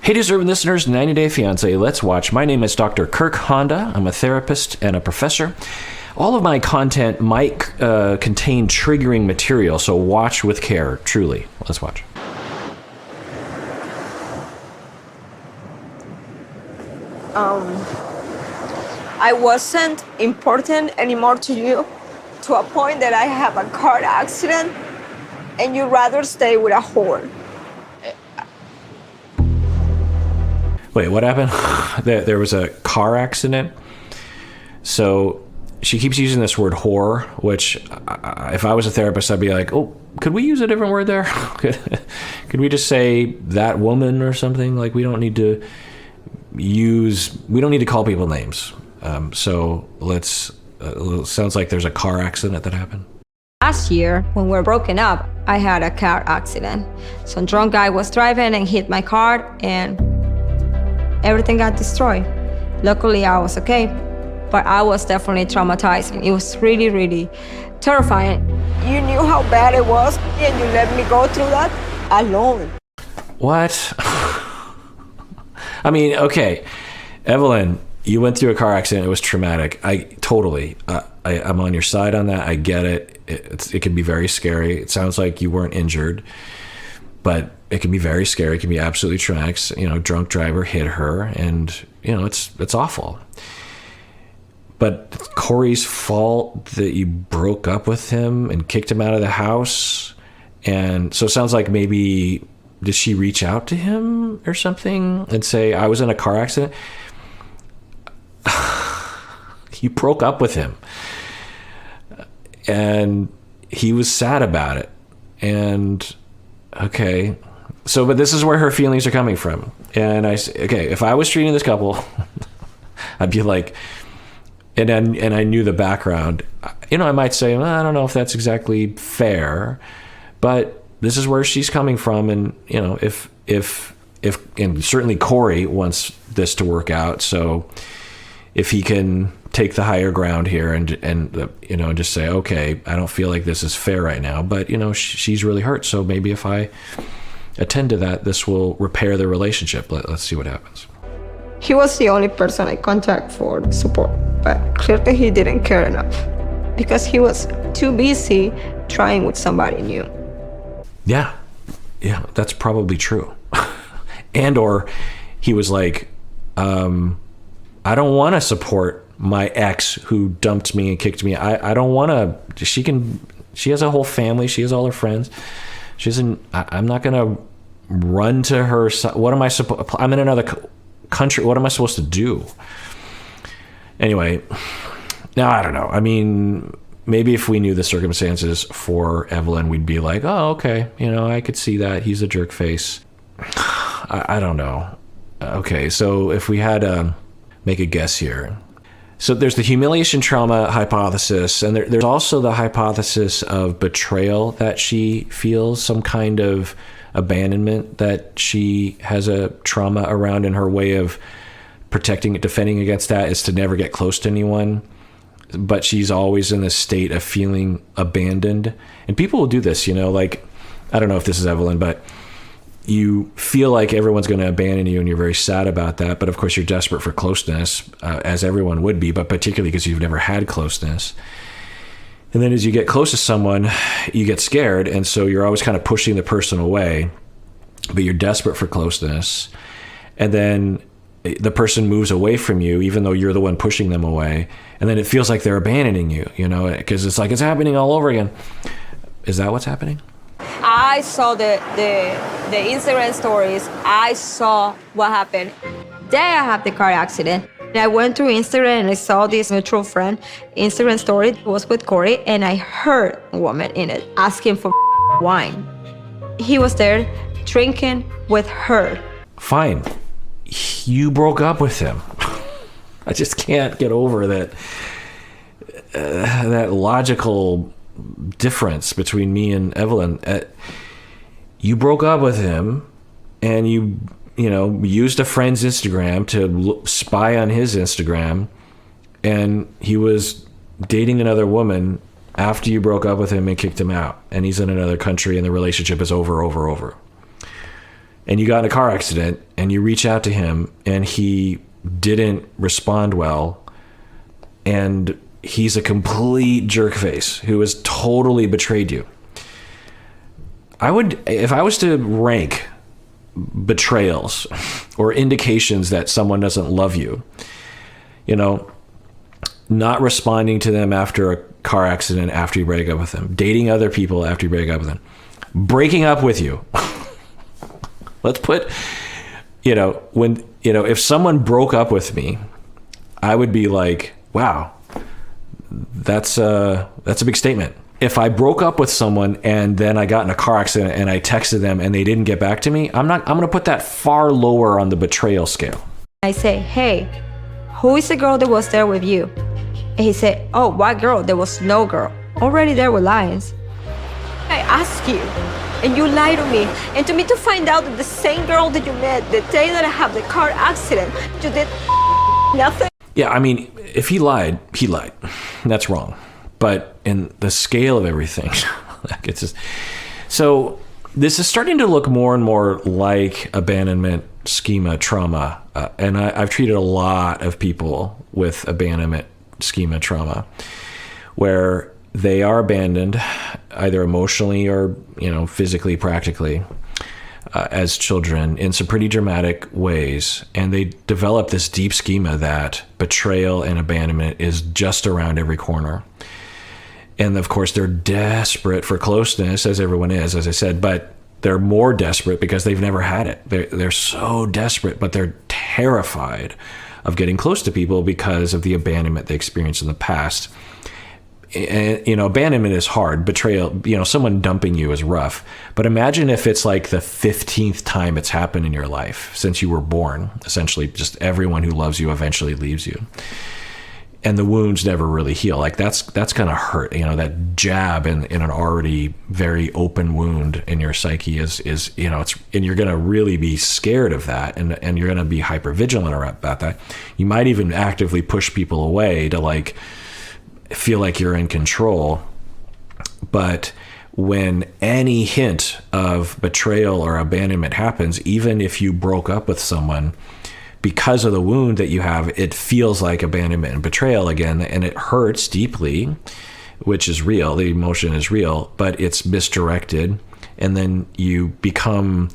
Hey, deserving listeners, 90 Day Fiancé, let's watch. My name is Dr. Kirk Honda. I'm a therapist and a professor. All of my content might contain triggering material, so watch with care, truly. Let's watch. I wasn't important anymore to you, to a point that I have a car accident and you'd rather stay with a whore. Wait, what happened? There was a car accident. So she keeps using this word whore, which if I was a therapist, I'd be like, oh, could we use a different word there? Could we just say that woman or something? Like, we don't need to call people names. So let's, sounds like there's a car accident that happened. Last year, when we were broken up, I had a car accident. Some drunk guy was driving and hit my car and everything got destroyed. Luckily, I was okay, but I was definitely traumatized. It was really, really terrifying. You knew how bad it was, and you let me go through that alone. What? I mean, okay, Evelin, you went through a car accident. It was traumatic. I'm on your side on that. I get it. It can be very scary. It sounds like you weren't injured, but it can be very scary. It can be absolutely traumatic. You know, drunk driver hit her, and you know it's awful. But Corey's fault that you broke up with him and kicked him out of the house, and so it sounds like maybe did she reach out to him or something and say, I was in a car accident? You broke up with him, and he was sad about it. And okay, so but this is where her feelings are coming from. And okay, if I was treating this couple, I'd be like, and I knew the background, you know, I might say, well, I don't know if that's exactly fair, but this is where she's coming from. And you know, if and certainly Corey wants this to work out, so if he can take the higher ground here and you know, just say, okay, I don't feel like this is fair right now, but you know, she's really hurt, so maybe if I attend to that, this will repair the relationship. Let's see what happens. He was the only person I contact for support, but clearly he didn't care enough because he was too busy trying with somebody new. Yeah, that's probably true. And or he was like, I don't want to support my ex who dumped me and kicked me. I don't want to. She has a whole family. She has all her friends. I'm not going to run to her. What am I supposed? I'm in another country. What am I supposed to do? Anyway, now I don't know. I mean, maybe if we knew the circumstances for Evelin, we'd be like, oh, okay. You know, I could see that. He's a jerk face. I don't know. Okay, so if we had to make a guess here. So there's the humiliation trauma hypothesis, and there's also the hypothesis of betrayal that she feels, some kind of abandonment that she has a trauma around, and her way of defending against that is to never get close to anyone. But she's always in this state of feeling abandoned. And people will do this, you know, like, I don't know if this is Evelin, but you feel like everyone's going to abandon you and you're very sad about that. But of course you're desperate for closeness, as everyone would be, but particularly because you've never had closeness. And then as you get close to someone, you get scared. And so you're always kind of pushing the person away, but you're desperate for closeness. And then the person moves away from you, even though you're the one pushing them away. And then it feels like they're abandoning you, you know, because it's like it's happening all over again. Is that what's happening? I saw the Instagram stories. I saw what happened. Day I had the car accident. I went through Instagram and I saw this mutual friend Instagram story. It was with Corey, and I heard a woman in it asking for wine. He was there drinking with her. Fine. You broke up with him. I just can't get over that that logical difference between me and Evelin. You broke up with him, and you used a friend's Instagram to spy on his Instagram, and he was dating another woman after you broke up with him and kicked him out, and he's in another country, and the relationship is over. and you got in a car accident and you reach out to him and he didn't respond well, and he's a complete jerk face who has totally betrayed you. If I was to rank betrayals or indications that someone doesn't love you, not responding to them after a car accident after you break up with them, dating other people after you break up with them, breaking up with you. Let's put, if someone broke up with me, I would be like, wow, that's a big statement. If I broke up with someone and then I got in a car accident and I texted them and they didn't get back to me, I'm going to put that far lower on the betrayal scale. I say, hey, who is the girl that was there with you? And he said, oh, what girl? There was no girl. Already there were lies. I asked you, and you lied to me. And to me to find out that the same girl that you met the day that I had the car accident, you did nothing. Yeah, I mean, if he lied, he lied. That's wrong. But in the scale of everything, so this is starting to look more and more like abandonment schema trauma. And I've treated a lot of people with abandonment schema trauma, where they are abandoned either emotionally or, physically, practically, as children in some pretty dramatic ways. And they develop this deep schema that betrayal and abandonment is just around every corner. And of course, they're desperate for closeness, as everyone is, as I said, but they're more desperate because they've never had it. They're so desperate, but they're terrified of getting close to people because of the abandonment they experienced in the past. And, abandonment is hard. Betrayal, someone dumping you is rough. But imagine if it's like the 15th time it's happened in your life since you were born. Essentially, just everyone who loves you eventually leaves you. And the wounds never really heal. Like that's kind of hurt. That jab in an already very open wound in your psyche is and you're going to really be scared of that, and you're going to be hyper vigilant about that. You might even actively push people away to feel like you're in control. But when any hint of betrayal or abandonment happens, even if you broke up with someone, because of the wound that you have, it feels like abandonment and betrayal again, and it hurts deeply, which is real. The emotion is real, but it's misdirected, and then you become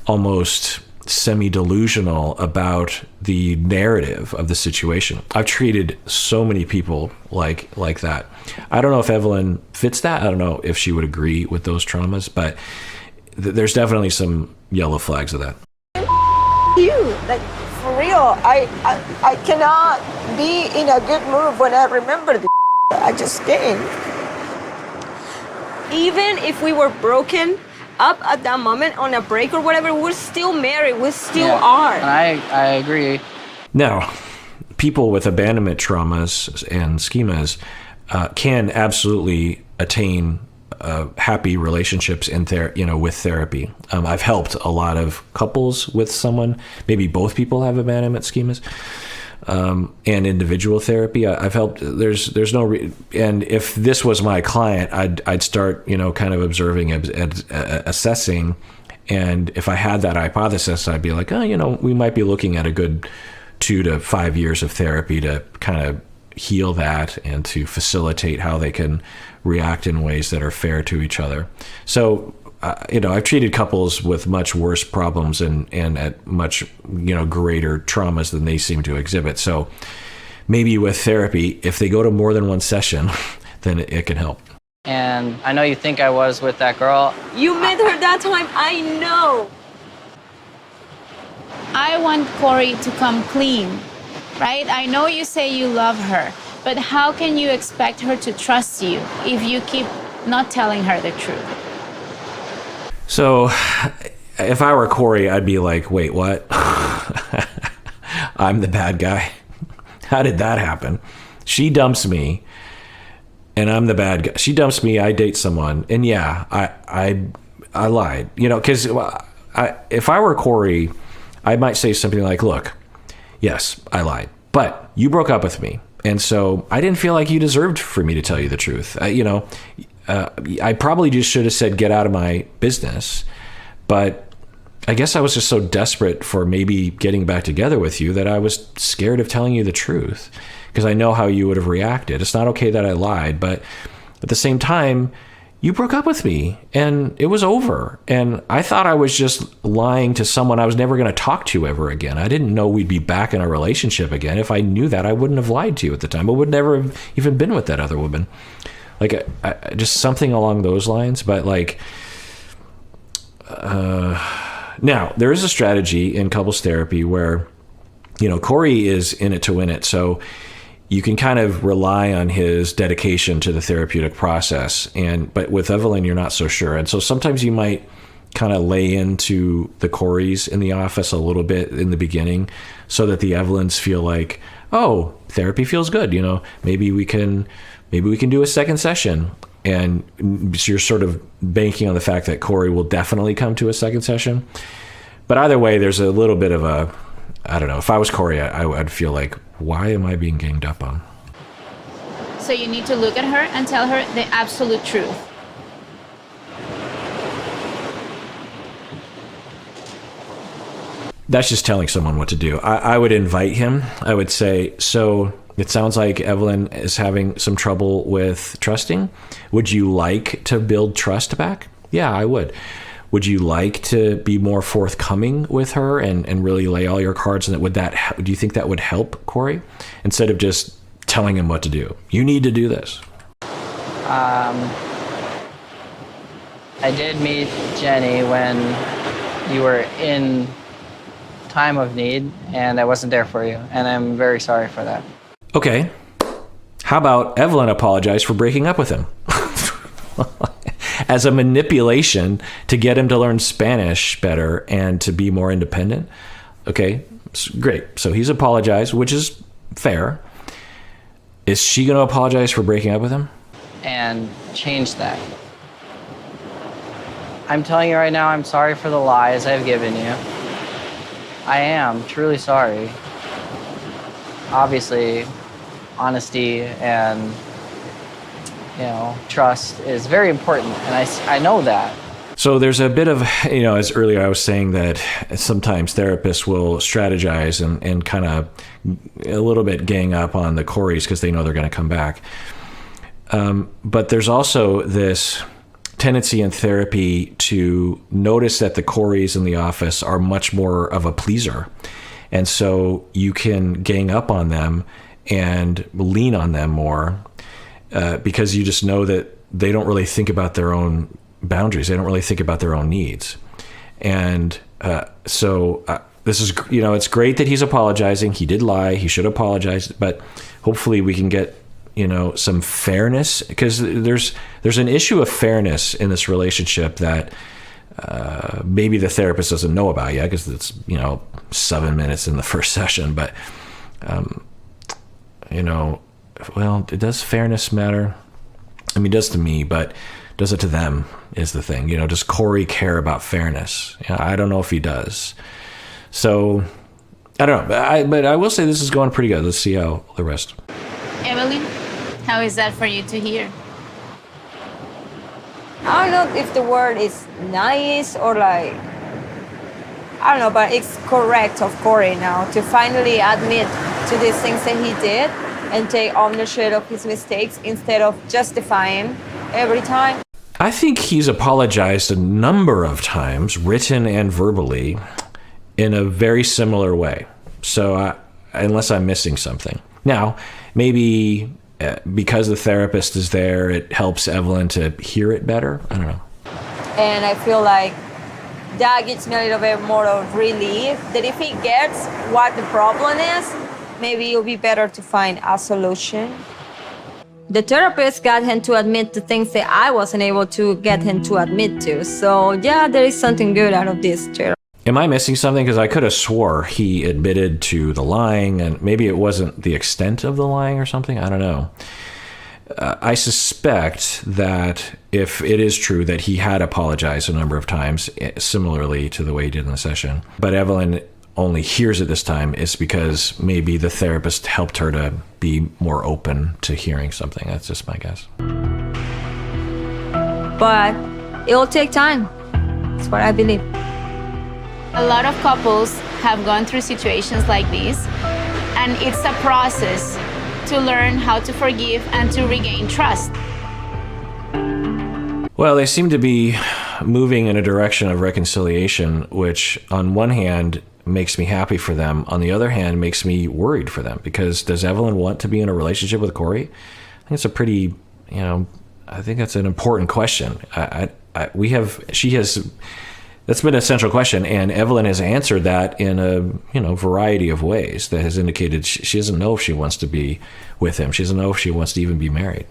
almost semi-delusional about the narrative of the situation. I've treated so many people like that. I don't know if Evelin fits that. I don't know if she would agree with those traumas, but there's definitely some yellow flags of that. For real, I cannot be in a good mood when I remember the I just can't. Even if we were broken up at that moment on a break or whatever, we're still married. We still are. I agree. Now, people with abandonment traumas and schemas can absolutely attain happy relationships with therapy. I've helped a lot of couples with someone, maybe both people have abandonment schemas, and individual therapy. I've helped. There's no and if this was my client, I'd start kind of observing, assessing, and if I had that hypothesis, I'd be like, we might be looking at a good 2 to 5 years of therapy to kind of heal that and to facilitate how they can react in ways that are fair to each other. So, I've treated couples with much worse problems and at much, greater traumas than they seem to exhibit. So maybe with therapy, if they go to more than one session, then it can help. And I know you think I was with that girl. You met her that time, I know. I want Corey to come clean, right? I know you say you love her, but how can you expect her to trust you if you keep not telling her the truth? So if I were Corey, I'd be like, wait, what? I'm the bad guy. How did that happen? She dumps me and I'm the bad guy. She dumps me, I date someone. And yeah, I lied, because if I were Corey, I might say something like, look, yes, I lied, but you broke up with me. And so I didn't feel like you deserved for me to tell you the truth. I probably just should have said, get out of my business. But I guess I was just so desperate for maybe getting back together with you that I was scared of telling you the truth because I know how you would have reacted. It's not okay that I lied, but at the same time, you broke up with me and it was over. And I thought I was just lying to someone I was never going to talk to ever again. I didn't know we'd be back in a relationship again. If I knew that, I wouldn't have lied to you at the time. I would never have even been with that other woman. Like, just something along those lines. But like, now there is a strategy in couples therapy where, you know, Corey is in it to win it. So you can kind of rely on his dedication to the therapeutic process. But with Evelin, you're not so sure. And so sometimes you might kind of lay into the Coreys in the office a little bit in the beginning so that the Evelins feel like, oh, therapy feels good. You know, maybe we can do a second session. And so you're sort of banking on the fact that Corey will definitely come to a second session. But either way, there's a little bit of a, I don't know, if I was Corey, I'd feel like, why am I being ganged up on? So you need to look at her and tell her the absolute truth. That's just telling someone what to do. I would invite him. I would say, so it sounds like Evelin is having some trouble with trusting. Would you like to build trust back? Yeah, I would. Would you like to be more forthcoming with her and really lay all your cards? And do you think that would help Corey? Instead of just telling him what to do. You need to do this. I did meet Jenny when you were in time of need, and I wasn't there for you, and I'm very sorry for that. Okay. How about Evelin apologize for breaking up with him? As a manipulation to get him to learn Spanish better and to be more independent. Okay, great. So he's apologized, which is fair. Is she going to apologize for breaking up with him? And change that. I'm telling you right now, I'm sorry for the lies I've given you. I am truly sorry. Obviously, honesty and trust is very important, and I know that. So there's a bit of, as earlier I was saying that sometimes therapists will strategize and kind of a little bit gang up on the Coreys because they know they're going to come back. But there's also this tendency in therapy to notice that the Coreys in the office are much more of a pleaser. And so you can gang up on them and lean on them more because you just know that they don't really think about their own boundaries. They don't really think about their own needs. And so this is, it's great that he's apologizing. He did lie. He should apologize. But hopefully we can get, some fairness, because there's an issue of fairness in this relationship that maybe the therapist doesn't know about yet because it's, 7 minutes in the first session. But, does fairness matter? I mean, it does to me, but does it to them is the thing. Does Corey care about fairness? I don't know if he does. So I don't know. But I will say this is going pretty good. Let's see how the rest. Evelyn, how is that for you to hear? I don't know if the word is nice or like, I don't know, but it's correct of Corey now to finally admit to these things that he did and take ownership of his mistakes instead of justifying every time. I think he's apologized a number of times, written and verbally, in a very similar way. So unless I'm missing something. Now, maybe because the therapist is there, it helps Evelin to hear it better. I don't know. And I feel like that gives me a little bit more of relief that if he gets what the problem is, maybe it'll be better to find a solution. The therapist got him to admit to things that I wasn't able to get him to admit to. So yeah, there is something good out of this therapy. Am I missing something? Because I could have swore he admitted to the lying, and maybe it wasn't the extent of the lying or something. I don't know. I suspect that if it is true that he had apologized a number of times, similarly to the way he did in the session, but Evelin only hears it this time, is because maybe the therapist helped her to be more open to hearing something. That's just my guess. But it'll take time. That's what I believe. A lot of couples have gone through situations like this, and it's a process to learn how to forgive and to regain trust. Well, they seem to be moving in a direction of reconciliation, which on one hand makes me happy for them. On the other hand, makes me worried for them, because does Evelin want to be in a relationship with Corey? I think it's a pretty, I think that's an important question. That's been a central question, and Evelin has answered that in a variety of ways that has indicated she doesn't know if she wants to be with him. She doesn't know if she wants to even be married.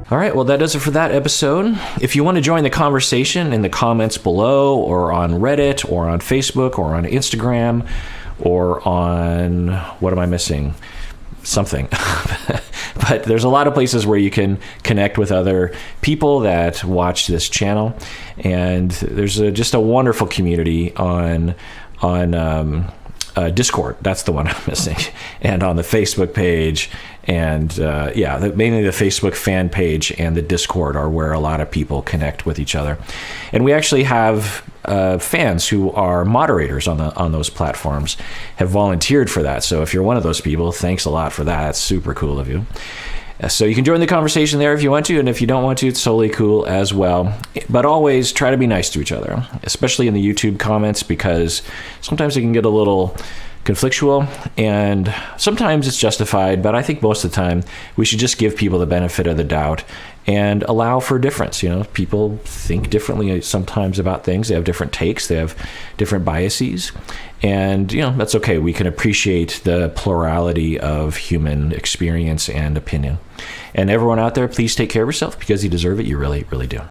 All right, well, that does it for that episode. If you want to join the conversation in the comments below, or on Reddit, or on Facebook, or on Instagram, or on, what am I missing? Something. But there's a lot of places where you can connect with other people that watch this channel. And there's just a wonderful community on Discord. That's the one I'm missing. And on the Facebook page. And mainly the Facebook fan page and the Discord are where a lot of people connect with each other. And we actually have fans who are moderators on those platforms, have volunteered for that. So if you're one of those people, thanks a lot for that. That's super cool of you. So you can join the conversation there if you want to, and if you don't want to, it's totally cool as well. But always try to be nice to each other, especially in the YouTube comments, because sometimes it can get a little conflictual, and sometimes it's justified, but I think most of the time we should just give people the benefit of the doubt and allow for difference. People think differently sometimes about things. They have different takes, they have different biases, and that's okay. We can appreciate the plurality of human experience and opinion. And everyone out there, please take care of yourself, because you deserve it. You really, really do.